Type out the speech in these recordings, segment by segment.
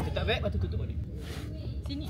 Letak beg, lepas tu tutup balik. Sini.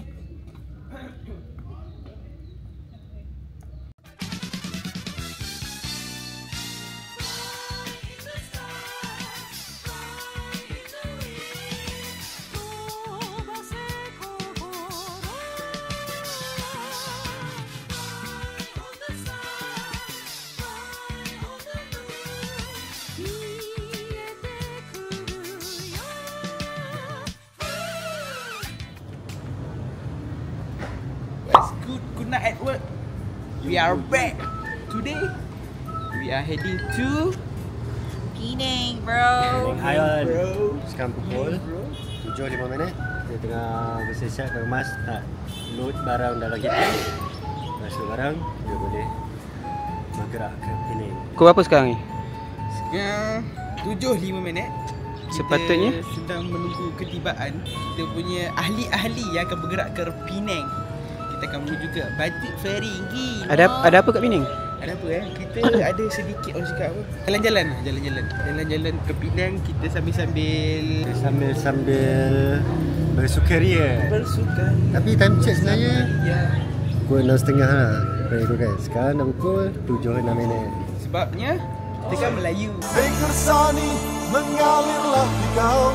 Good night at work. We are back. Today we are heading to Penang, bro. Ion. bro. Sekarang pukul 7.05. Kita tengah bersiap kemas tak load barang dalam kereta. Lepas load barang, dia boleh bergerak ke Penang. Pukul berapa sekarang ni? Sekarang 7.05. Sepatutnya? Kita sedang menunggu ketibaan kita punya ahli-ahli yang akan bergerak ke Penang. Kita akan menuju ke Batik Ferry. Ada apa kat Penang? Ada apa Kita ada sedikit orang cakap apa? Jalan-jalan lah, jalan-jalan ke Penang. Kita sambil bersukaria. Tapi time check sebenarnya Ya. pukul 6.30 lah. Daripada guys. Sekarang dah pukul 7.06. Sebabnya kita kan Melayu. Kersani mengalirlah di kau.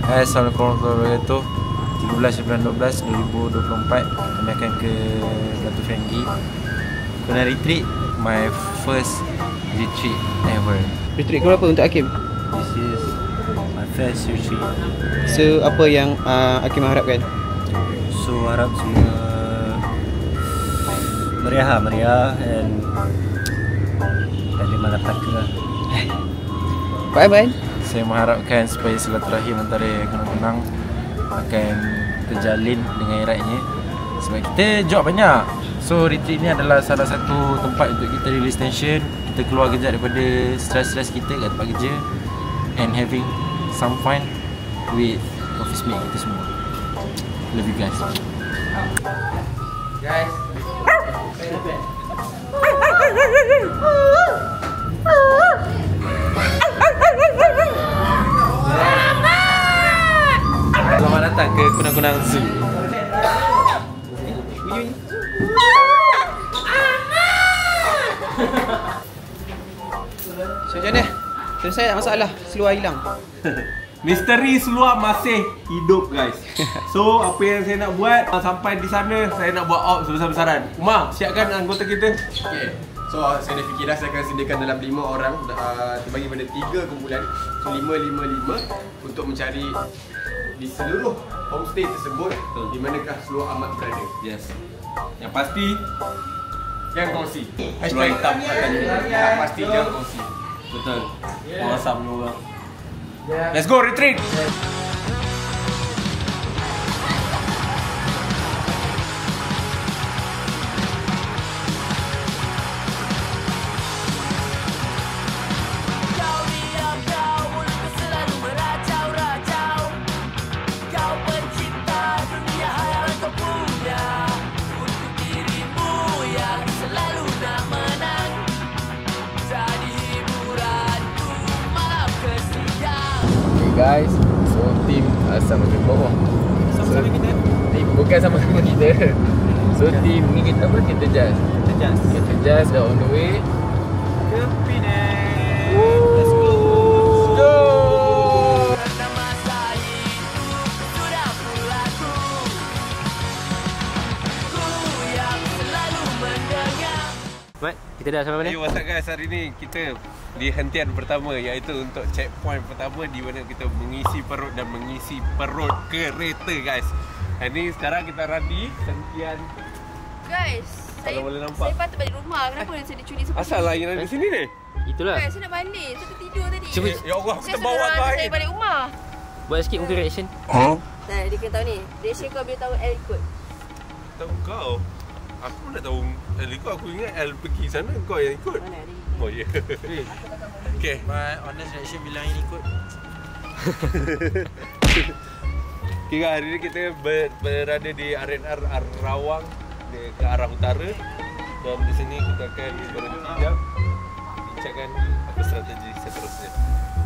Assalamualaikum warahmatullahi wabarakatuh. 13 bulan 12 2024 kami akan ke Batu Ferry. Kena retreat, my first retreat ever. Retreat ke berapa untuk Hakim? This is my first retreat. So apa yang Hakim harapkan? So harap semua meriah and malapaka lah. Pak Aiman? Saya mengharapkan supaya silaturahim antara kenang-kenang akan terjalin dengan eratnya. Sebab kita job banyak. So retreat ni adalah salah satu tempat untuk kita release tension. Kita keluar kejap daripada stress-stress kita kat tempat kerja. And having some fun with office mate kita semua. Love you guys. Guys. Selamat datang ke Kunang-Kunang Zoo. So macam mana? Selesai tak masalah? Seluar hilang? Misteri seluar masih hidup guys. So apa yang saya nak buat sampai di sana, saya nak buat out sebesar-besaran. Umar, siapkan anggota kita. Okay. So saya dah fikir dah, saya akan sediakan dalam 5 orang terbagi pada 3 kumpulan. So 5 untuk mencari di seluruh homestay tersebut di manakah seluruh Ahmad berada. Yes. Yang pasti Yang kongsi. seluar hitam katanya. Tak pasti yang kongsi. Betul. Orang asam ni orang. Let's go retreat. Guys, so team sama-sama bawah. Sama-sama kita? Bukan sama-sama kita. So team ni kita apa? Kita just dah on the way Ke Penang. Let's go. Mat, kita dah sampai mana? Hey, what's up guys? Hari ni kita di hentian pertama, iaitu untuk checkpoint pertama di mana kita mengisi perut dan mengisi perut kereta guys. Hari ni sekarang kita radi hentian. Guys, Kalau boleh nampak. saya patut balik rumah. Kenapa saya dicuri seperti Asal lah yang ada di sini ni? Itulah. Guys, saya nak balik. Saya tertidur tadi. Cuba Ya Allah, Saya kita suruh bawa orang kau hantar saya air. balik rumah. buat sikit mungkin reaction. Tak, dia kena tahu ni. Reaction kau bila tahu L ikut. Tahu kau. Aku nak tahu L aku ingat L pergi sana, kau yang ikut. Mana ada? Oh ya. Okay. My honest reaction bila ini ikut. Kira hari ni kita berada di RNR Rawang ke arah utara. Dan di sini kita akan berhenti sekejap. merancangkan apa strategi seterusnya.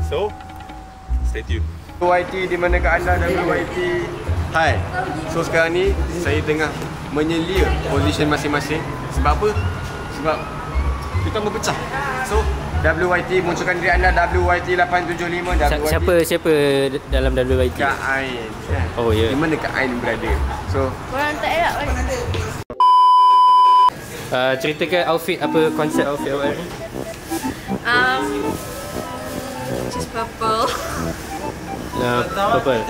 So, stay tune. WYT di manakah anda WYT? Hai. So sekarang ni saya tengah menyelia position masing-masing. Sebab apa? Sebab kita berpecah. So WYT munculkan diri anda WYT 875 WYT. Siapa dalam WYT? Kak Ain. Oh ya. Di mana Kak Ain berada? So Korang tak elak ceritakan outfit, apa konsep outfit awak ni? just purple. Purple.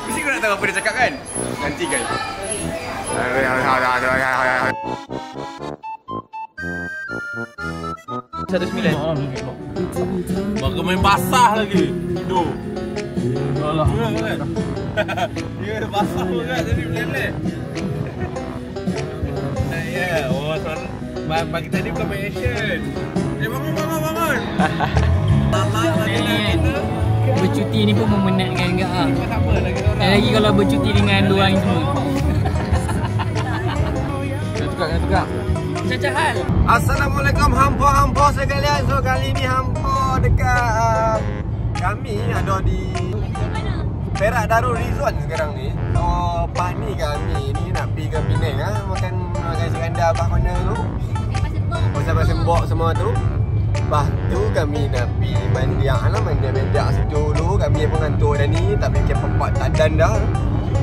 mesti kau nak tahu apa dia cakap kan? Nanti kan. Baka main basah lagi. Tidur. Alah. Dia basah juga jadi boleh. Ya, oh soal bagi tadi bukan main action. Bangun. Bercuti ni pun memenatkan enggak ah. Sama lagi orang. Lagi kalau bercuti dengan dua orang semua. Tegak. Macam hal. Assalamualaikum hampa-hampa sekalian. So kali ni hampa dekat kami ada di Perak Darul Rizwan sekarang ni. So pas ni kami ni nak pergi ke Penang makan seranda abang mana tu. Pasal sembok semua tu. Lepas tu kami nak pergi mandiak situ dulu. Kami pun ngantuk dah ni, tak fikir pepak tadan dah.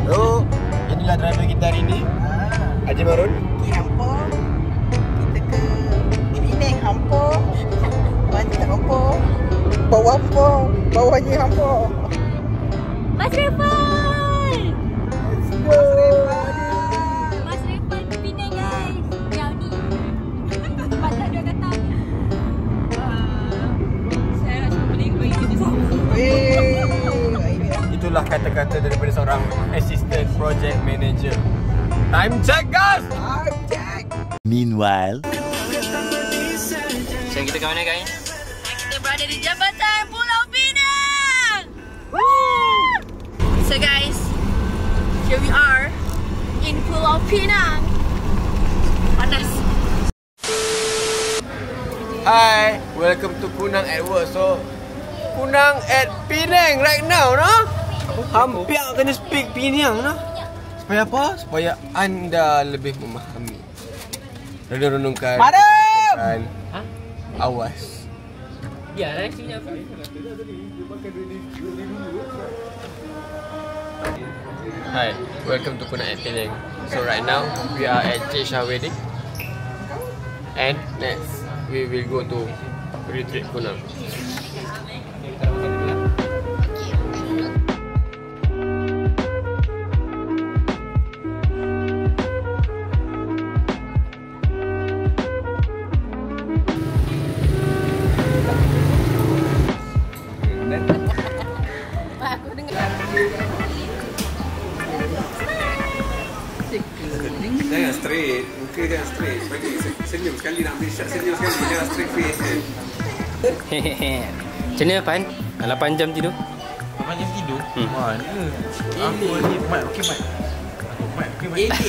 So inilah driver kita hari ni, Haji Marun. Hampa. Kita ke Penang hampa. Banyak hampa. Bawahnya hampa. Mas Refan! Let's go. Mas Refan ke Penang guys. Jauh ni. Patut dia kata. Saya nak cuba beli bagi dia sini. Itulah kata-kata daripada seorang assistant project manager. Time check guys! Time check. Meanwhile, Sekarang kita kat mana guys? Kita berada di Jambatan Pulau Pinang. So guys, here we are in Pulau Pinang. Panas. Hi, welcome to Kunang at Work. So, Kunang at Penang right now, no? Hampir kena speak Penang, no? Supaya apa? Supaya anda lebih memahami. Renung-renungkan. Madam! Awas. Biarlah sini apa. Hi, welcome to Kunang at Penang. So right now, we are at Jesha wedding. And next, we will go to retreat Kunang. Jangan straight, muka jangan straight. Bagi senyum sekali, nak ambil shot senyum sekali. Jangan straight face je. Macam mana Pan? 8 jam tidur? 8 jam tidur? Mana? Aku ni Mat, okey Mat. Mat, okey Mat.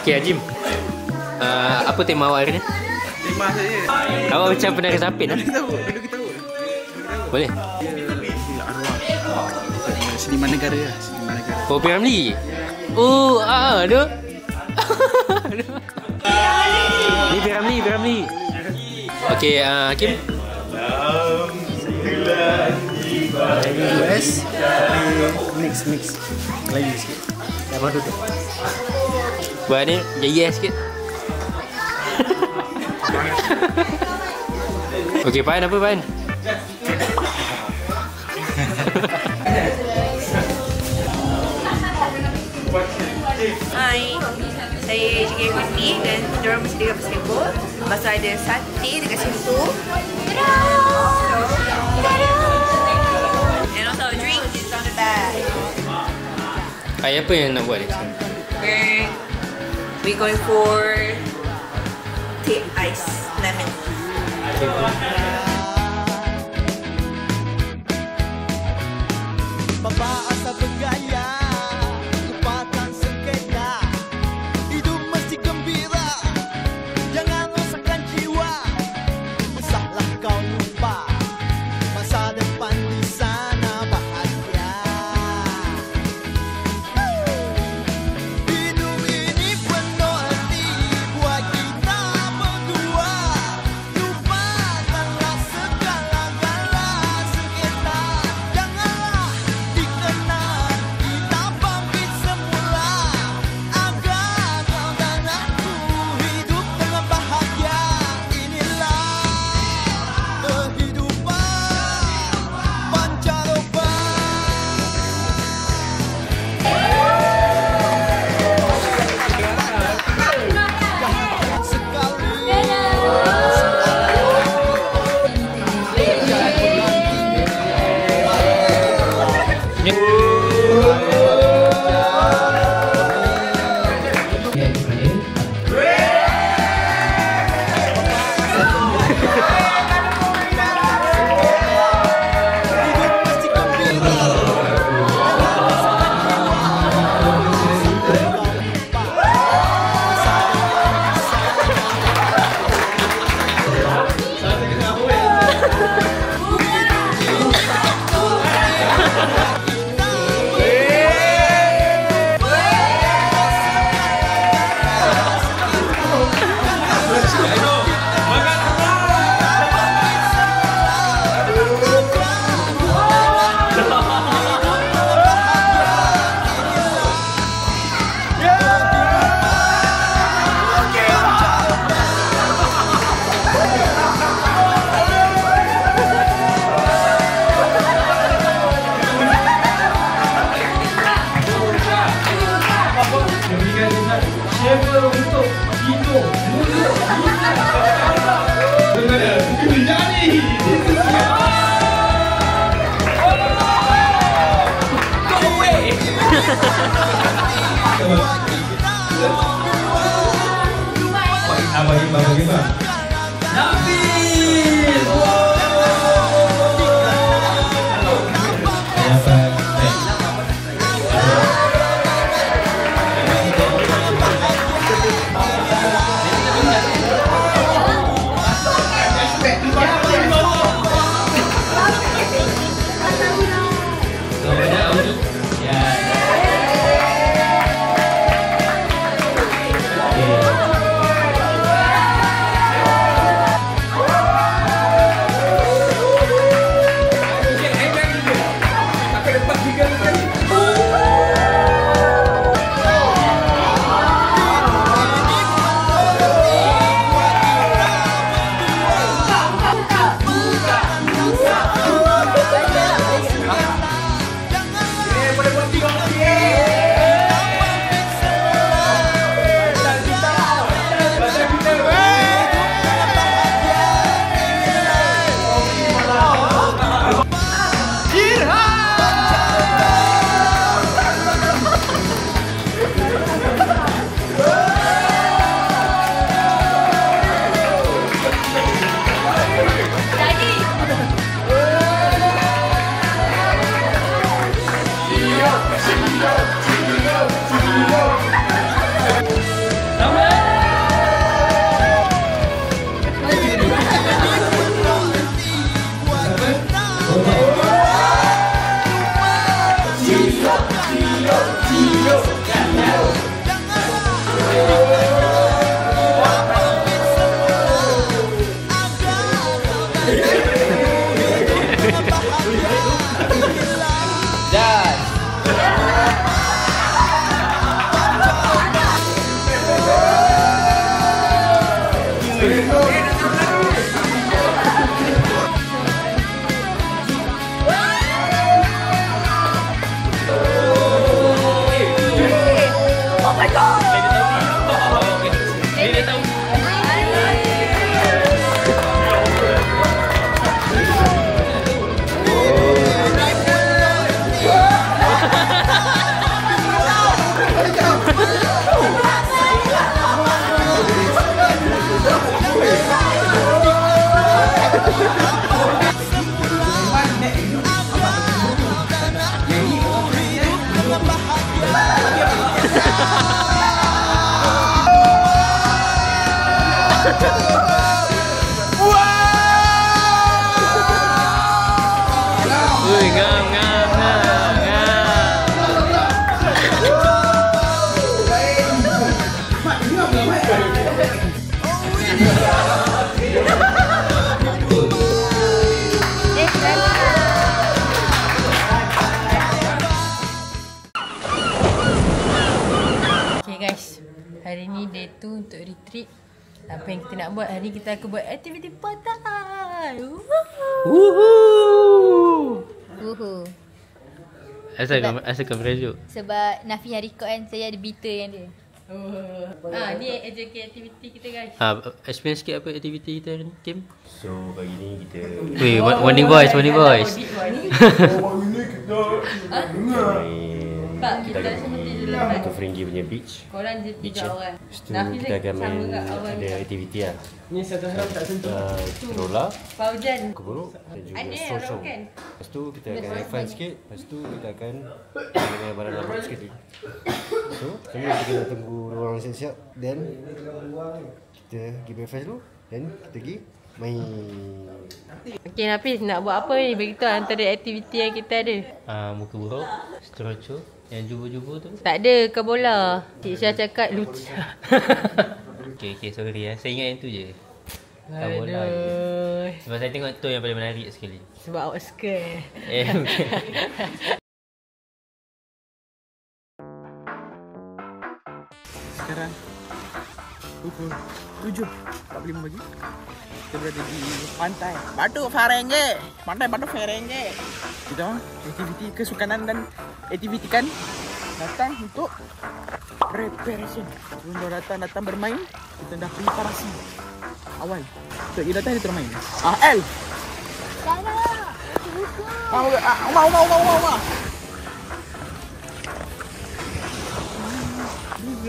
Okay Ajim, apa tema awak hari ni? Tema saya. Awak macam pernah kesapit lah. Dulu kita tahu. Boleh? Seniman negara lah. Seniman negara. Oh, P.Ramlee? Oh, tu. Ni P.Ramlee. Okay, Hakim? US mix Melayu sikit. Dah baru tu. Buat ni, jaya sikit. Okay, Pan, apa Pan? Hai, saya JK Gusti dan diorang mesti dekat basketball. Lepas tu ada sate dekat situ. And also drink is on the bag. Hai, apa yang nak buat ni? We're going for tea ice lemon. Bapa asal bergaya, lupakan sengketa. Hidup mesti gembira, jangan rusakkan jiwa. Usahlah kau lupa, masa depan di sana bahagia. Hidup ini penuh arti buat kita berdua. Lupakanlah segala-gala sengketa. Janganlah dikenang, kita bangkit semula. Agar kau dan aku hidup dengan bahagia. Inilah kehidupan pancaroba. trip. Apa yang kita nak buat hari ni, kita akan buat aktiviti pantai. Woohoo. Asal kau merajuk? Sebab Nafi yang record kan, saya ada beater yang dia. Ni AJK aktiviti kita guys. Explain sikit apa aktiviti kita ni, Kim? So pagi ni kita Warning voice. kita akan pergi ke Feringgi punya beach. Korang je tiga orang. Lepas tu kita akan main ada aktiviti lah. Ni satu orang tak sentuh. Roller, Paujan. keburuk dan juga Ada sosong. orang kan? Lepas tu kita akan have fun sikit. Lepas tu kita akan dengan barang lama sikit lagi. So semua kita kena tunggu orang siap-siap. Then kita pergi breakfast dulu. Then kita pergi main. Okay Nafis, nak buat apa ni? Beritahu antara aktiviti yang kita ada. Muka buruk, strocho, yang jubur-jubur tu. Tak ada, ke bola. Cik Syah cakap lucu. Okay, sorry ya. Saya ingat yang tu je. Tak bola je. Sebab saya tengok tu yang paling menarik sekali. Sebab awak suka. Okay. Sekarang pukul 7.45 pagi. Kita berada di pantai Batu Ferengge. Pantai Batu Ferengge. Kita aktiviti kesukanan dan aktiviti kan datang untuk preparation. Sebelum datang bermain, kita dah preparasi awal. So, kita datang, kita bermain. El! Uma.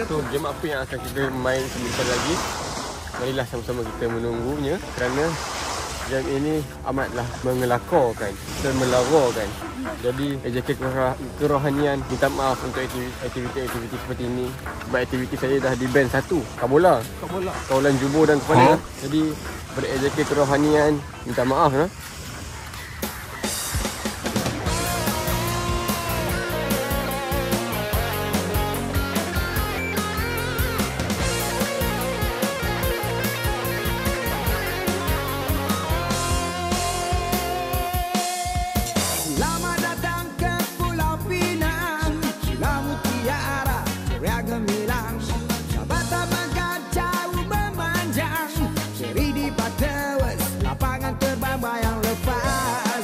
So, game apa yang akan kita main sebentar lagi? Marilah sama-sama kita menunggunya kerana game ini amatlah mengelakarkan dan melarakan. Jadi AJK Kerohanian minta maaf untuk aktiviti seperti ini. Sebab aktiviti saya dah di ban satu, Kabola, kawalan jubur dan kepala. Jadi pada AJK Kerohanian minta maaf lah. Selamat datang ke Pulau Pinang, Pulau Mutiara, Ceria gemilang, Sabata Makan jauh memanjang, Ceri di Patewes, lapangan terbang bayang lepas.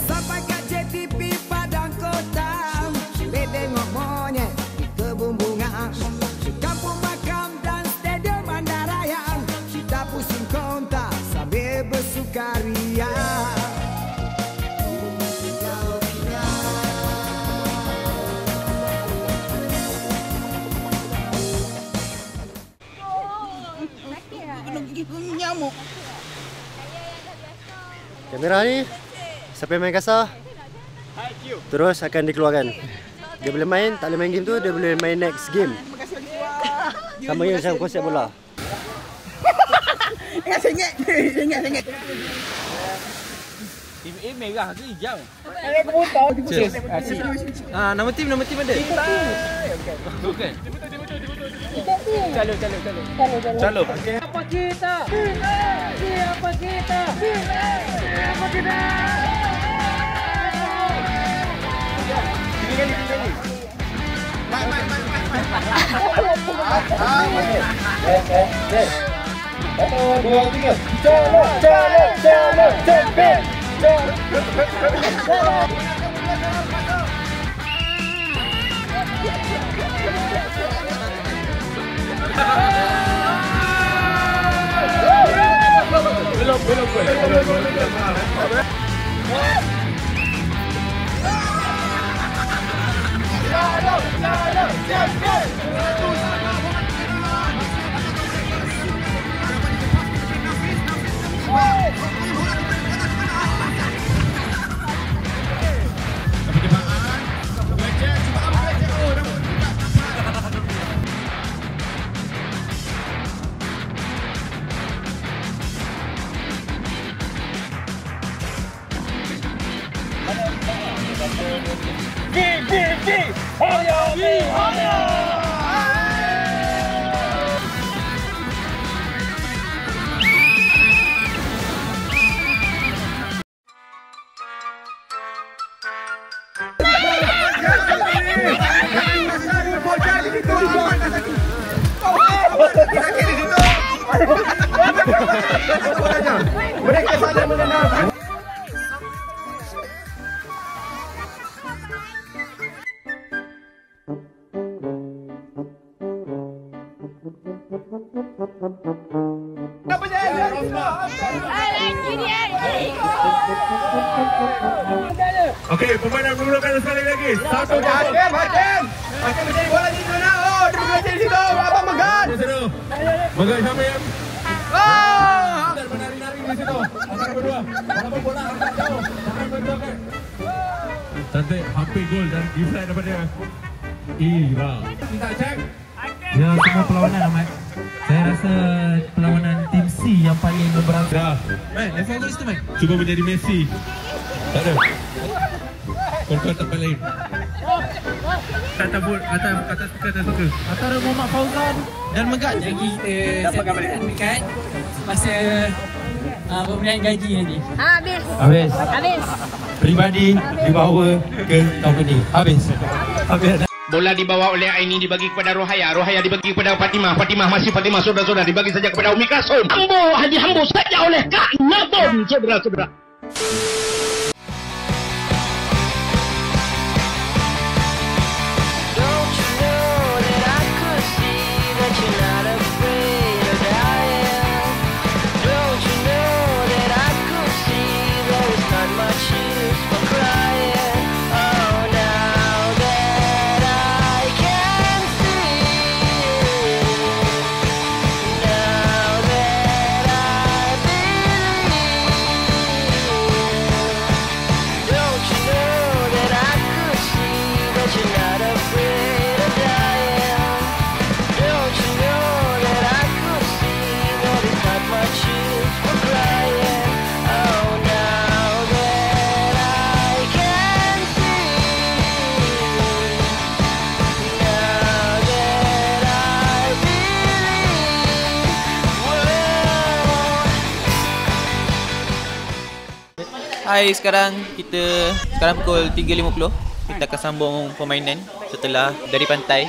Sampai ke JTP Padang Kota, boleh tengok monyet di kebun bunga. Kampung Makam dan Stadium Bandaraya, kita pusing kontak sambil bersukaria. Nyamuk. Kamera ni siapa yang main kasar terus akan dikeluarkan. Dia boleh main, tak boleh main game tu, dia boleh main next game. Sama yang macam konsep bola. Sengit. Tim A merah ke hijau? Nama tim ada? Bukan. Calo. Apa kita? Siapa kita? Okey, pemain menggunakan sekali lagi. Satu Hakim mencari bola di sana. Oh, dia bergerak di situ. Abang Megan. Megan siapa yang dan menari-nari di situ. Antara berdua. Walaupun bola agak jauh. Jangan berjoget. Cantik, hampir gol dan deflect daripada Ira. Kita cek. Ya, semua perlawanan Ahmad. Saya rasa perlawanan tim C yang paling memberatkan. Dah. Let's go situ, man. Cuba menjadi Messi. Tak ada. Kau tempat lain. Kata buat, kata suka. Antara Muhammad Fauzan dan Megat. Jadi kita Dapatkan balik. kan masa pemberian gaji nanti. Habis. Peribadi dibawa ke company. Habis. Bola dibawa oleh Aini dibagi kepada Rohaya. Rohaya dibagi kepada Fatimah. Fatimah masih Fatimah. Saudara-saudara dibagi saja kepada Umi Kasum. Dihambu saja oleh Kak Nabon. Saudara-saudara. Hai, sekarang pukul 3.50. Kita akan sambung permainan setelah dari pantai.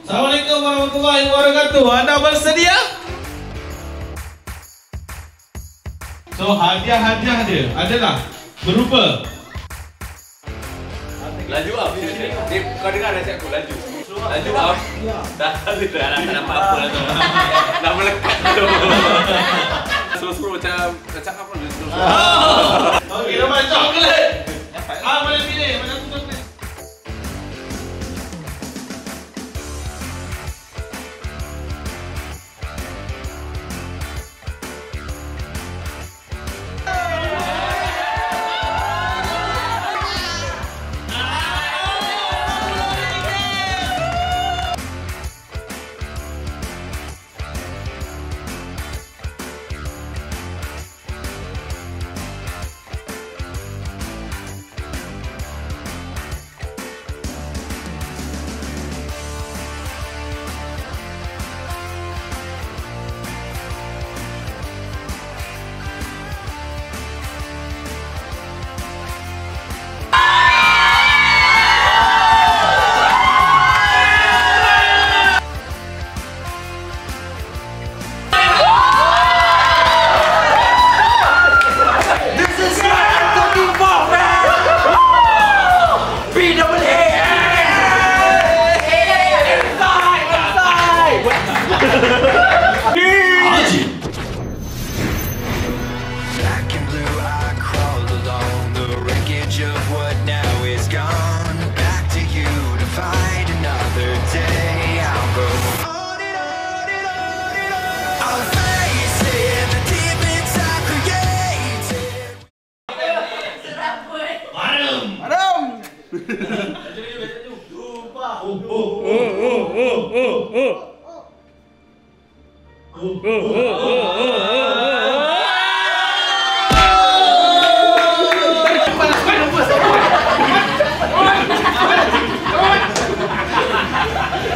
Assalamualaikum warahmatullahi wabarakatuh. Anda bersedia? So hadiah-hadiah dia adalah berupa Laju up. Kau dengar nasihat aku, laju. Laju up. Dah nampak apa lah tu. Dah melekat tu. Suruh macam apa ni? okey, dapat coklat. Boleh pilih mana tu coklat.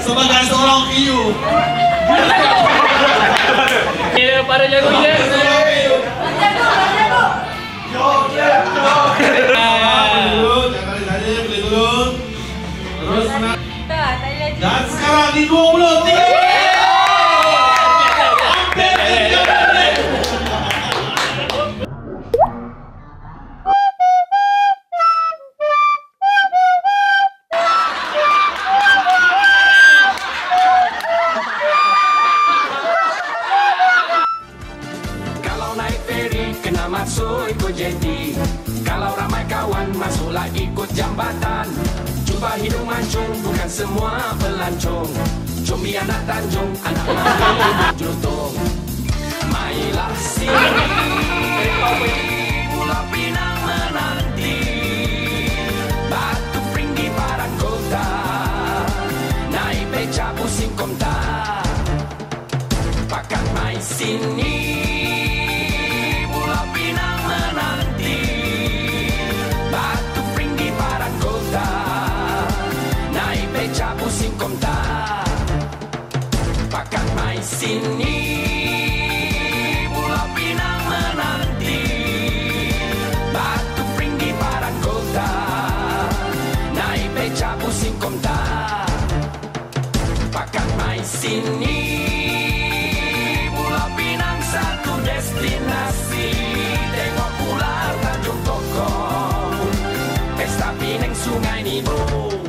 Sebagai seorang PU. Kira para jago je. Dan sekarang di 23. mancung-mancung, bukan semua pelancong. Combi anak Tanjung, anak mami Jotong. Mailah sini, Pulau Pinang menanti. Batu Pring di Padang Kota, naik beca pusing komta. Pakat mai sini, Pulau Pinang menanti. Batu Pring di Padang Kota, naik beca pusing komta. Pakat mai sini, Pulau Pinang menanti. Batu Pring di Padang Kota, naik beca pusing komta. Pakat mai sini, Pulau Pinang satu destinasi. Tengok ular Tanjung Tokong, pesta Pinang Sungai Nibung.